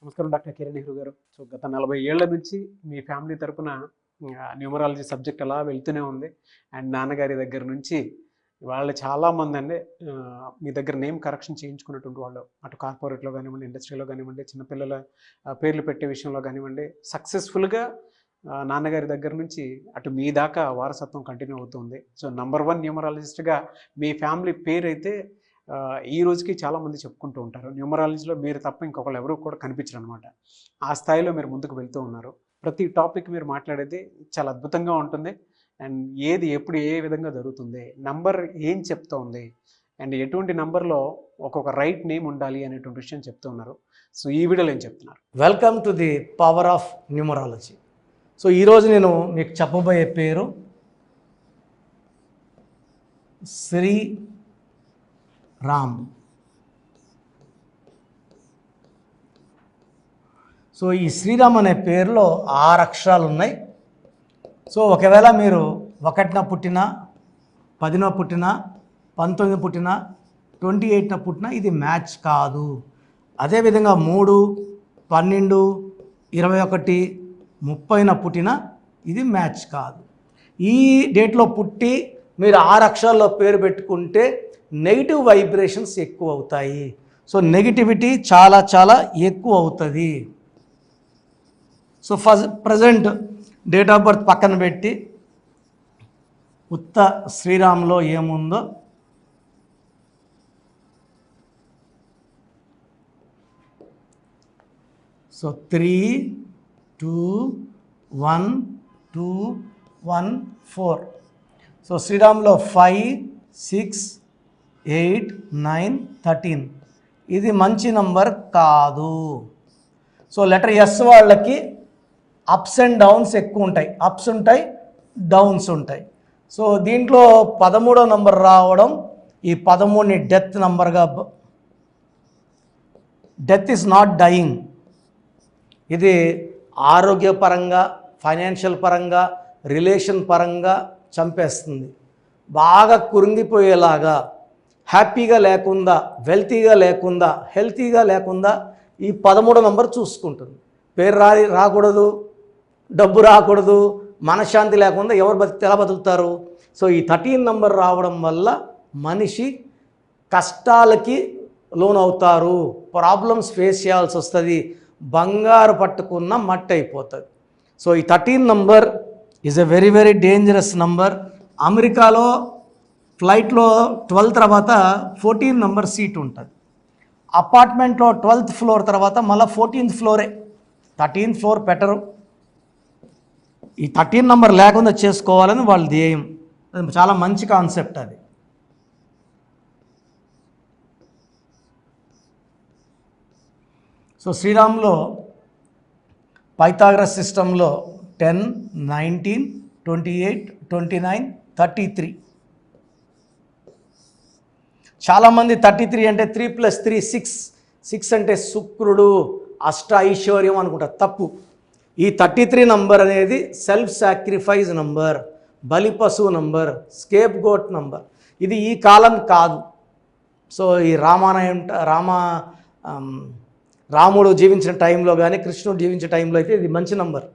నమస్కారం డాక్టర్ కిరణ్ నెహ్రూ గారు. సో గత 40 ఏళ్ల నుంచి మీ ఫ్యామిలీ తరపున న్యూమరాలజీ సబ్జెక్ట్ అలా వెళ్తూనే ఉంది. అండ్ నాన్నగారి దగ్గర నుంచి వాళ్ళు చాలామంది అండి మీ దగ్గర నేమ్ కరెక్షన్ చేయించుకున్నటువంటి వాళ్ళు, అటు కార్పొరేట్లో కానివ్వండి, ఇండస్ట్రీలో కానివ్వండి, చిన్నపిల్లల పేర్లు పెట్టే విషయంలో కానివ్వండి, సక్సెస్ఫుల్గా నాన్నగారి దగ్గర నుంచి అటు మీ దాకా వారసత్వం కంటిన్యూ అవుతుంది. సో నంబర్ 1 న్యూమరాలజిస్ట్గా మీ ఫ్యామిలీ పేరు అయితే ఈ రోజుకి చాలామంది చెప్పుకుంటూ ఉంటారు. న్యూమరాలజీలో మీరు తప్ప ఇంకొకరు ఎవరు కూడా కనిపించరు అనమాట. ఆ స్థాయిలో మీరు ముందుకు వెళ్తూ ఉన్నారు. ప్రతి టాపిక్ మీరు మాట్లాడేది చాలా అద్భుతంగా ఉంటుంది. అండ్ ఏది ఎప్పుడు ఏ విధంగా జరుగుతుంది, నంబర్ ఏం చెప్తూ ఉంది, అండ్ ఎటువంటి నంబర్లో ఒక్కొక్క రైట్ నేమ్ ఉండాలి అనేటువంటి విషయం చెప్తూ ఉన్నారు. సో ఈ వీడియోలో ఏం చెప్తున్నారు? Welcome to the power of numerology. So ఈరోజు నేను మీకు చెప్పబోయే పేరు శ్రీ రామ్. సో ఈ శ్రీరామ్ అనే పేరులో 6 అక్షరాలు ఉన్నాయి. సో ఒకవేళ మీరు 1న పుట్టినా, 10న పుట్టినా, 19న పుట్టినా, 28న పుట్టినా ఇది మ్యాచ్ కాదు. అదేవిధంగా 3, 12, 21, 30న పుట్టినా ఇది మ్యాచ్ కాదు. ఈ డేట్లో పుట్టి మీరు 6 అక్షరాల్లో పేరు పెట్టుకుంటే నెగిటివ్ వైబ్రేషన్స్ ఎక్కువ అవుతాయి. సో నెగిటివిటీ చాలా చాలా ఎక్కువ అవుతుంది. So present date of birth పక్కన పెట్టి ఉత్త శ్రీరామ్లో ఏముందో సో 3, 2, 1, 2, 1, 4. సో శ్రీరామ్లో 5, 6, 8, 9, 13 ఇది మంచి నంబర్ కాదు. సో లెటర్ ఎస్ వాళ్ళకి అప్స్ అండ్ డౌన్స్ ఎక్కువ ఉంటాయి. అప్స్ ఉంటాయి, డౌన్స్ ఉంటాయి. సో దీంట్లో 13వ నంబర్ రావడం, ఈ 13ని డెత్ నంబర్గా, డెత్ ఈజ్ నాట్ డయింగ్. ఇది ఆరోగ్యపరంగా, ఫైనాన్షియల్ పరంగా, రిలేషన్ పరంగా చంపేస్తుంది. బాగా కురింగిపోయేలాగా, హ్యాపీగా లేకుండా, వెల్తీగా లేకుండా, హెల్తీగా లేకుండా ఈ 13వ నంబర్ చూసుకుంటుంది. పేరు రాకూడదు, డబ్బు రాకూడదు, మనశ్శాంతి లేకుండా ఎవరు ఎలా బతుకుతారు? సో ఈ 13 నంబర్ రావడం వల్ల మనిషి కష్టాలకి లోనవుతారు, ప్రాబ్లమ్స్ ఫేస్ చేయాల్సి వస్తుంది, బంగారు పట్టుకున్న మట్టి అయిపోతుంది. సో ఈ 13 number is a very very dangerous number. అమెరికాలో ఫ్లైట్లో 12 తర్వాత 14 నంబర్ సీట్ ఉంటుంది. అపార్ట్మెంట్లో 12th ఫ్లోర్ తర్వాత మళ్ళీ 14th ఫ్లోరే, 13th ఫ్లోర్ పెట్టరు. ఈ 13 నంబర్ లేకుండా చేసుకోవాలని వాళ్ళ ధ్యేయం. అది చాలా మంచి కాన్సెప్ట్ అది. సో శ్రీరామ్లో పైథాగరస్ సిస్టంలో 10, 19, 28, 29, 33. చాలామంది 33 అంటే 3 + 3 6, 6 అంటే శుక్రుడు, అష్ట ఐశ్వర్యం అనుకుంటారు. తప్పు. ఈ 33 నంబర్ అనేది సెల్ఫ్ సాక్రిఫైస్ నంబర్, బలి పశువు నంబర్, స్కేప్ గోట్ నంబర్. ఇది ఈ కాలం కాదు. సో ఈ రాముడు జీవించిన టైంలో కానీ, కృష్ణుడు జీవించిన టైంలో అయితే ఇది మంచి నంబర్.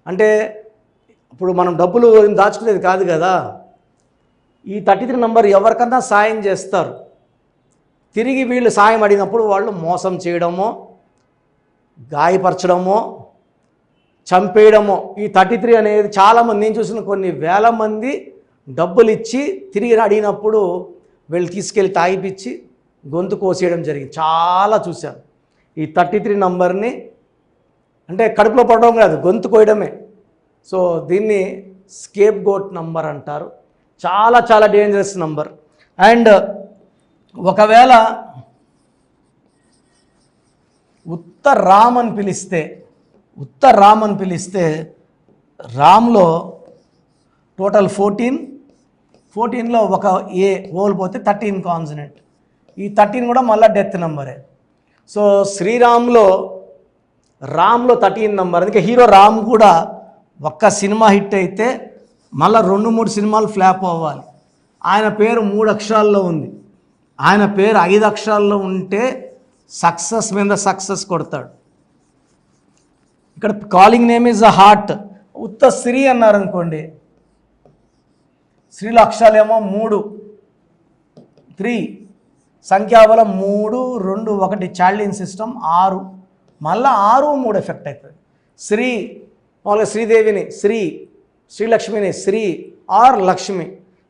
అంటే ఇప్పుడు మనం డబ్బులు దాచుకునేది కాదు కదా. ఈ 33 నంబర్ ఎవరికన్నా సాయం చేస్తారు. తిరిగి వీళ్ళు సాయం అడిగినప్పుడు వాళ్ళు మోసం చేయడమో, గాయపరచడమో, చంపేయడమో. ఈ 33 అనేది చాలామంది, నేను చూసిన కొన్ని వేల మంది డబ్బులు ఇచ్చి తిరిగి అడిగినప్పుడు వీళ్ళు తీసుకెళ్ళి తాగిపిచ్చి గొంతు కోసేయడం జరిగింది. చాలా చూశాను. ఈ 33 నంబర్ని అంటే కడుపులో పడడం కాదు, గొంతు కోయడమే. సో దీన్ని స్కేప్ గోట్ నంబర్ అంటారు. చాలా చాలా డేంజరస్ నంబర్. అండ్ ఒకవేళ ఉత్త రామ్ అని పిలిస్తే రామ్లో టోటల్ 14లో ఒక ఏ ఓల్పోతే 13 కాన్సనెంట్. ఈ 13 కూడా మళ్ళీ డెత్ నంబరే. సో శ్రీరామ్లో రామ్లో 13 నంబర్. అందుకే హీరో రామ్ కూడా ఒక్క సినిమా హిట్ అయితే మళ్ళీ 2-3 సినిమాలు ఫ్లాప్ అవ్వాలి. ఆయన పేరు 3 అక్షరాల్లో ఉంది. ఆయన పేరు 5 అక్షరాల్లో ఉంటే సక్సెస్ మీద సక్సెస్ కొడతాడు. ఇక్కడ calling name is a heart. ఉత్త శ్రీ అన్నారనుకోండి, శ్రీలో అక్షరాలేమో 3, 3, సంఖ్యాబలం 3, 2, 1, చాల్డిన్ సిస్టమ్ 6, మళ్ళీ 6, 3 ఎఫెక్ట్ అవుతుంది. శ్రీ మామూలుగా శ్రీదేవిని శ్రీ, శ్రీలక్ష్మిని శ్రీ ఆర్ లక్ష్మి.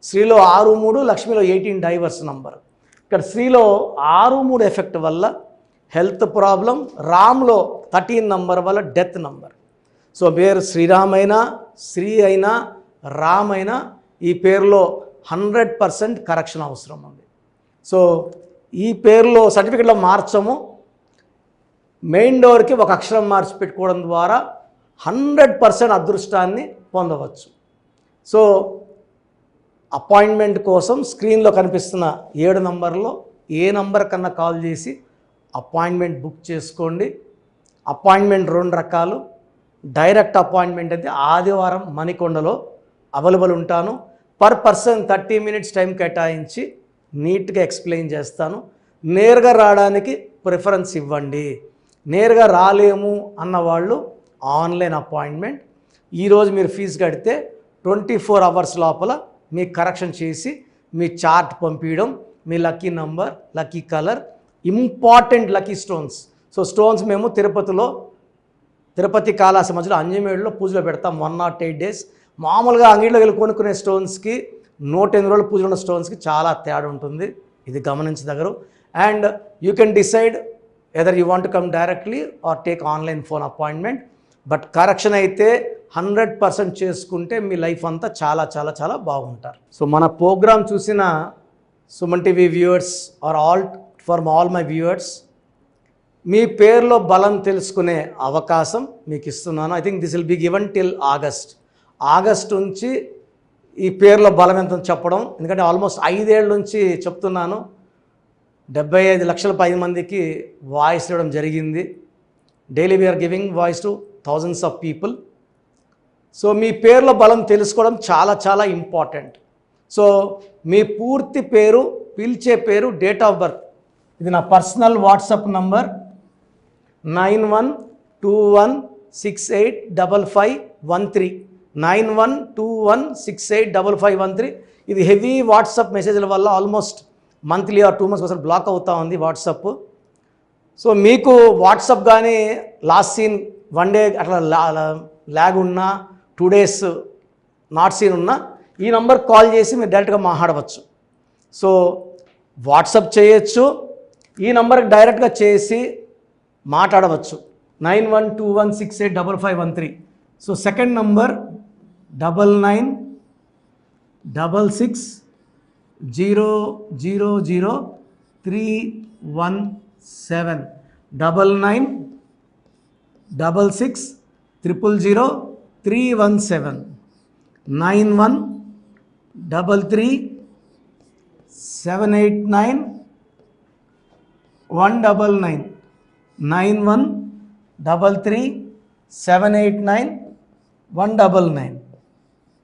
శ్రీలో 6, 3, లక్ష్మిలో 18 డైవర్స్ నంబర్. ఇక్కడ శ్రీలో 6, 3 ఎఫెక్ట్ వల్ల హెల్త్ ప్రాబ్లం, రామ్లో 13 నంబర్ వల్ల డెత్ నంబర్. సో పేరు శ్రీరామ్ అయినా, శ్రీ అయినా, రామ్ అయినా ఈ పేరులో 100% కరెక్షన్ అవసరం ఉంది. సో ఈ పేరులో సర్టిఫికెట్లో మార్చము, మెయిన్ డోర్కి ఒక అక్షరం మార్చి పెట్టుకోవడం ద్వారా 100% అదృష్టాన్ని పొందవచ్చు. సో అపాయింట్మెంట్ కోసం స్క్రీన్లో కనిపిస్తున్న 7 నంబర్లో ఏ నంబర్ కన్నా కాల్ చేసి అపాయింట్మెంట్ బుక్ చేసుకోండి. అపాయింట్మెంట్ 2 రకాలు. డైరెక్ట్ అపాయింట్మెంట్ అయితే ఆదివారం మణికొండలో అవైలబుల్ ఉంటాను. పర్ పర్సన్ 30 మినిట్స్ టైం కేటాయించి నీట్గా ఎక్స్ప్లెయిన్ చేస్తాను. నేరుగా రావడానికి ప్రిఫరెన్స్ ఇవ్వండి. నేరుగా రాలేము అన్నవాళ్ళు ఆన్లైన్ అపాయింట్మెంట్. ఈరోజు మీరు ఫీజు కడితే 24 అవర్స్ లోపల మీ కరెక్షన్ చేసి మీ చార్ట్ పంపించడం, మీ lucky number, lucky colour, important lucky stones. So stones మేము తిరుపతి కాళహస్తి మధ్యలో అంజమేడులో పూజలో పెడతాం 108 డేస్. మామూలుగా అంగిడిలో వెళ్ళి కొనుక్కునే స్టోన్స్కి 108 రోజులు పూజలు ఉన్న స్టోన్స్కి చాలా తేడా ఉంటుంది. ఇది గమనించదగ్గర. And you can decide either you want to come directly or take online phone appointment. But correction అయితే 100% చేసుకుంటే మీ లైఫ్ అంతా చాలా చాలా చాలా బాగుంటారు. సో మన ప్రోగ్రామ్ చూసిన Suman TV viewers or all my viewers, మీ పేరులో బలం తెలుసుకునే అవకాశం మీకు ఇస్తున్నాను. I think this will be given till August నుంచి ఈ పేరులో బలం ఎంత చెప్పడం. ఎందుకంటే ఆల్మోస్ట్ 5 ఏళ్ళ నుంచి చెప్తున్నాను. 75 లక్షల పై మందికి వాయిస్ ఇవ్వడం జరిగింది. Daily we are giving voice to thousands of people. So మీ పేరులో బలం తెలుసుకోవడం చాలా చాలా ఇంపార్టెంట్. సో మీ పూర్తి పేరు, పిలిచే పేరు, డేట్ ఆఫ్ బర్త్. ఇది నా పర్సనల్ వాట్సాప్ నంబర్ 9121685513 9121685513. ఇది హెవీ వాట్సాప్ మెసేజ్ల వల్ల ఆల్మోస్ట్ మంత్లీ ఆర్ 2 months ఒకసారి బ్లాక్ అవుతూ ఉంది వాట్సాప్. సో మీకు వాట్సాప్ కానీ లాస్ట్ సీన్ 1 day అట్లా ల్యాగ్ ఉన్నా, 2 days నాట్ సీన్ ఉన్నా ఈ నంబర్ కాల్ చేసి మీరు డైరెక్ట్గా మాట్లాడవచ్చు. సో వాట్సాప్ చేయొచ్చు, ఈ నంబర్కి డైరెక్ట్గా చేసి మాట్లాడవచ్చు 9121685513. So second number 9966000317 9966000317 9133789199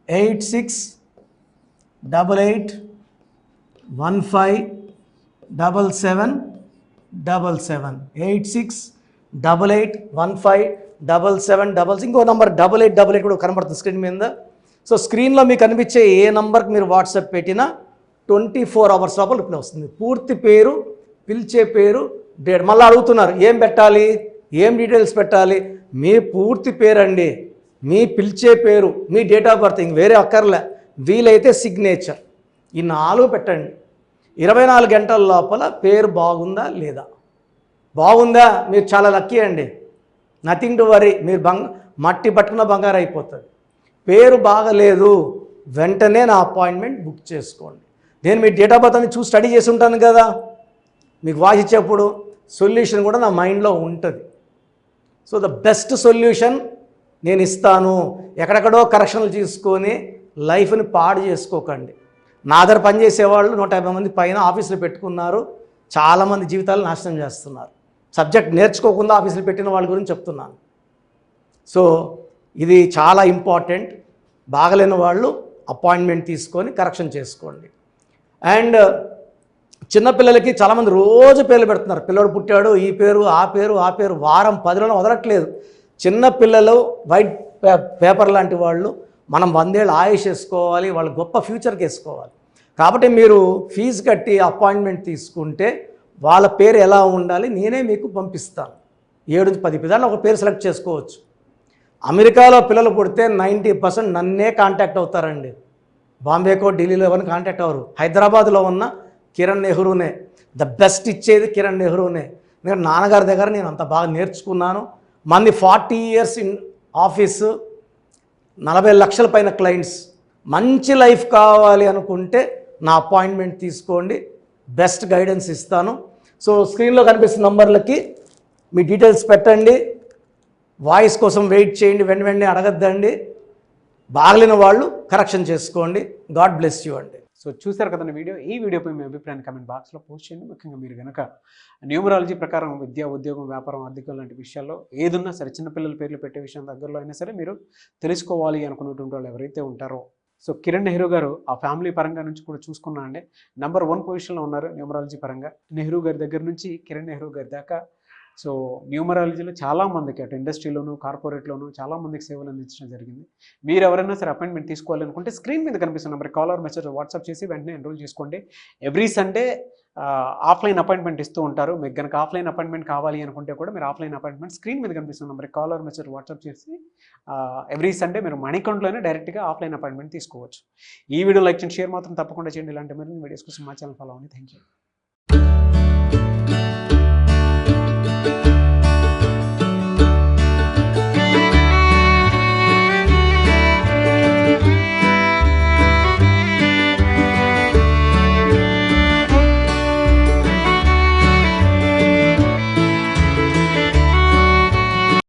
9133789199 8688157777 8688157777. ఇంకో నంబర్ 8888 కూడా కనబడుతుంది స్క్రీన్ మీద. సో స్క్రీన్లో మీకు కనిపించే ఏ నంబర్కి మీరు వాట్సాప్ పెట్టినా 24 hours లోపల రిప్లై వస్తుంది. పూర్తి పేరు, పిలిచే పేరు, డేట్. మళ్ళీ అడుగుతున్నారు ఏం పెట్టాలి, ఏం డీటెయిల్స్ పెట్టాలి. మీ పూర్తి పేరు అండి, మీ పిలిచే పేరు, మీ డేట్ ఆఫ్ బర్త్, ఇంక వేరే అక్కర్లే. వీలైతే సిగ్నేచర్, ఈ 4 పెట్టండి. 24 గంటల లోపల పేరు బాగుందా లేదా, బాగుందా మీరు చాలా లక్కీ అండి. నథింగ్ టు వరీ, మీరు మట్టి పట్టుకున్న బంగారు అయిపోతుంది. పేరు బాగలేదు, వెంటనే నా అపాయింట్మెంట్ బుక్ చేసుకోండి. నేను మీ డేట్ ఆఫ్ బర్త్ అని చూసి స్టడీ చేసి ఉంటాను కదా, మీకు వాయిస్ ఇచ్చేప్పుడు సొల్యూషన్ కూడా నా మైండ్లో ఉంటుంది. సో ద బెస్ట్ సొల్యూషన్ నేను ఇస్తాను. ఎక్కడెక్కడో కరెక్షన్లు తీసుకొని లైఫ్ని పాడు చేసుకోకండి. నా దగ్గర పనిచేసేవాళ్ళు 150 మంది పైన ఆఫీసులు పెట్టుకున్నారు. చాలామంది జీవితాలు నాశనం చేస్తున్నారు. సబ్జెక్ట్ నేర్చుకోకుండా ఆఫీసులు పెట్టిన వాళ్ళ గురించి చెప్తున్నాను. సో ఇది చాలా ఇంపార్టెంట్. బాగలేని వాళ్ళు అపాయింట్మెంట్ తీసుకొని కరెక్షన్ చేసుకోండి. అండ్ చిన్నపిల్లలకి చాలామంది రోజు పేర్లు పెడుతున్నారు. పిల్లడు పుట్టాడు, ఈ పేరు, ఆ పేరు, వారం 10 రోజులు వదలట్లేదు. చిన్న పిల్లలు వైట్ పేపర్ లాంటి వాళ్ళు మనం 100 ఏళ్ళు ఆయుష్ వేసుకోవాలి, వాళ్ళు గొప్ప ఫ్యూచర్కి వేసుకోవాలి. కాబట్టి మీరు ఫీజు కట్టి అపాయింట్మెంట్ తీసుకుంటే వాళ్ళ పేరు ఎలా ఉండాలి నేనే మీకు పంపిస్తాను. 7 నుంచి 10 పిల్లలు ఒక పేరు సెలెక్ట్ చేసుకోవచ్చు. అమెరికాలో పిల్లలు పుడితే 90% నన్నే కాంటాక్ట్ అవుతారండి. బాంబేకో ఢిల్లీలో ఎవరిని కాంటాక్ట్ అవ్వరు. హైదరాబాద్లో ఉన్న కిరణ్ నెహ్రూనే, ద బెస్ట్ ఇచ్చేది కిరణ్ నెహ్రూనే. ఎందుకంటే నాన్నగారి దగ్గర నేను అంత బాగా నేర్చుకున్నాను. మంది 40 ఇయర్స్ ఇన్ ఆఫీసు, 40 లక్షల పైన క్లయింట్స్. మంచి లైఫ్ కావాలి అనుకుంటే నా అపాయింట్మెంట్ తీసుకోండి, బెస్ట్ గైడెన్స్ ఇస్తాను. సో స్క్రీన్లో కనిపిస్తున్న నంబర్లకి మీ డీటెయిల్స్ పెట్టండి. వాయిస్ కోసం వెయిట్ చేయండి, వెంటనే అడగద్దండి. బాగలేని వాళ్ళు కరెక్షన్ చేసుకోండి. గాడ్ బ్లెస్ యూ అండి. సో చూసారు కదండి వీడియో. ఈ వీడియోపై మీ అభిప్రాయాన్ని కమెంట్ బాక్స్లో పోస్ట్ చేయండి. ముఖ్యంగా మీరు కనుక న్యూమరాలజీ ప్రకారం విద్య, ఉద్యోగం, వ్యాపారం, ఆర్థికం లాంటి విషయాల్లో ఏదున్నా సరే, చిన్నపిల్లల పేర్లు పెట్టే విషయం దగ్గరలో అయినా సరే మీరు తెలుసుకోవాలి అనుకున్నటువంటి వాళ్ళు ఎవరైతే ఉంటారో, సో కిరణ్ నెహ్రూ గారు ఆ ఫ్యామిలీ పరంగా నుంచి కూడా చూసుకున్నా అండి నంబర్ 1 పొజిషన్లో ఉన్నారు న్యూమరాలజీ పరంగా. నెహ్రూ గారి దగ్గర నుంచి కిరణ్ నెహ్రూ గారి దాకా సో న్యూమరాలజీలో చాలామందికి అటు ఇండస్ట్రీలోను, కార్పొరేట్లోను చాలామందికి సేవలు అందించడం జరిగింది. మీరు ఎవరైనా సరే అపాయింట్మెంట్ తీసుకోవాలనుకుంటే స్క్రీన్ మీద కనిపిస్తున్న number call or message WhatsApp చేసి వెంటనే ఎన్రోల్ చేసుకోండి. ఎవ్రీ సండే ఆఫ్లైన్ అపాయింట్మెంట్ ఇస్తూ ఉంటారు. మీకు కనుక ఆఫ్లైన్ అపాయింట్మెంట్ కావాలి అనుకుంటే కూడా మీరు ఆఫ్లైన్ అపాయింట్మెంట్ స్క్రీన్ మీద కనిపిస్తున్న number call or message WhatsApp చేసి ఎవ్రీ సండే మీరు మణికొండలోనే డైరెక్ట్గా ఆఫ్లైన్ అపాయింట్మెంట్ తీసుకోవచ్చు. ఈ వీడియో లైక్ చేయండి, షేర్ మాత్రం తప్పకుండా చేయండి. ఇలాంటి మరిన్ని వీడియోస్ కోసం మా ఛానల్ ఫాలో అవ్వండి. Thank you.